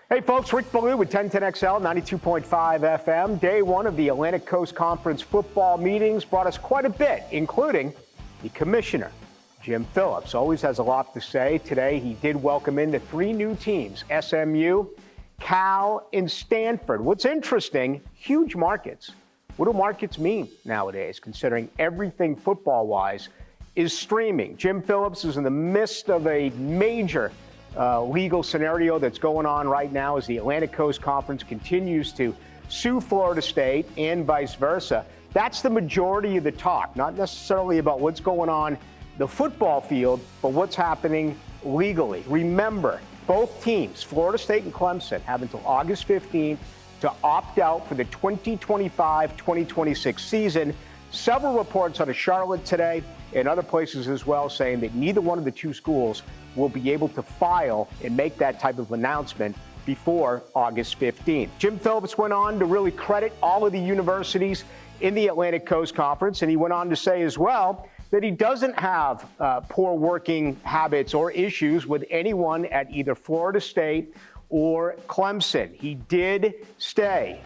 Hey folks, Rick Ballou with 1010XL, 92.5 FM. Day one of the Atlantic Coast Conference football meetings brought us quite a bit, including the commissioner, Jim Phillips. Always has a lot to say. Today he did welcome in the three new teams, SMU, Cal, and Stanford. What's interesting, huge markets. What do markets mean nowadays, considering everything football-wise is streaming? Jim Phillips is in the midst of a major legal scenario that's going on right now as the Atlantic Coast Conference continues to sue Florida State and vice versa. That's the majority of the talk, not necessarily about what's going on the football field, but what's happening legally. Remember, both teams, Florida State and Clemson, have until August 15th to opt out for the 2025-2026 season. Several reports out of Charlotte today and other places as well saying that neither one of the two schools will be able to file and make that type of announcement before August 15th. Jim Phillips went on to really credit all of the universities in the Atlantic Coast Conference, and he went on to say as well that he doesn't have poor working habits or issues with anyone at either Florida State or Clemson. He did say,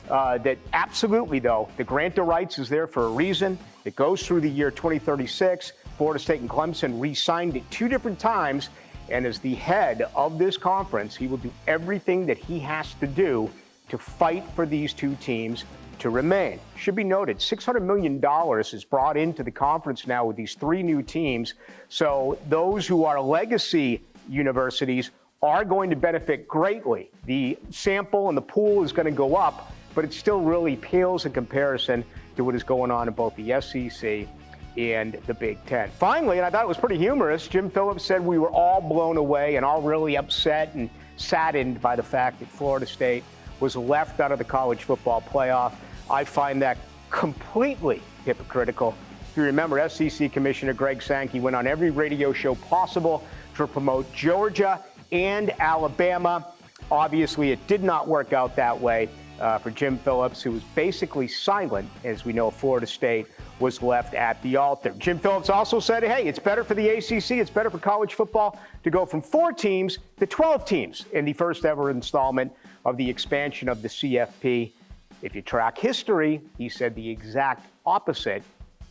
that absolutely, though, the grant of rights is there for a reason. It goes through the year 2036. Florida State and Clemson re-signed it two different times, and as the head of this conference, he will do everything that he has to do to fight for these two teams to remain. Should be noted, $600 million is brought into the conference now with these three new teams, so those who are legacy universities are going to benefit greatly. The sample and the pool is going to go up, but it still really pales in comparison to what is going on in both the SEC and the Big Ten. Finally, and I thought it was pretty humorous, Jim Phillips said we were all blown away and all really upset and saddened by the fact that Florida State was left out of the college football playoff. I find that completely hypocritical. If you remember, SEC Commissioner Greg Sankey went on every radio show possible to promote Georgia and Alabama. Obviously, it did not work out that way for Jim Phillips, who was basically silent, as we know Florida State was left at the altar. Jim Phillips also said, hey, it's better for the ACC, it's better for college football to go from 4 teams to 12 teams in the first ever installment of the expansion of the CFP. If you track history, he said the exact opposite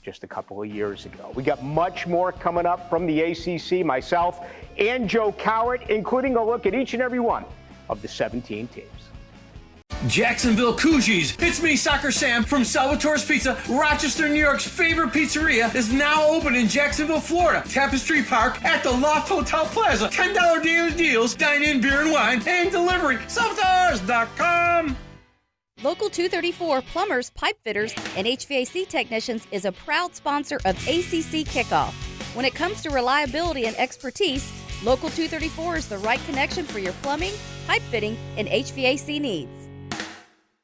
just a couple of years ago. We got much more coming up from the ACC, myself and Joe Cowart, including a look at each and every one of the 17 teams. Jacksonville Cougars. It's me, Soccer Sam from Salvatore's Pizza. Rochester, New York's favorite pizzeria is now open in Jacksonville, Florida. Tapestry Park at the Loft Hotel Plaza. $10 daily deals, dine-in beer and wine, and delivery. Salvatores.com. Local 234 Plumbers, Pipe Fitters, and HVAC Technicians is a proud sponsor of ACC Kickoff. When it comes to reliability and expertise, Local 234 is the right connection for your plumbing, pipe fitting, and HVAC needs.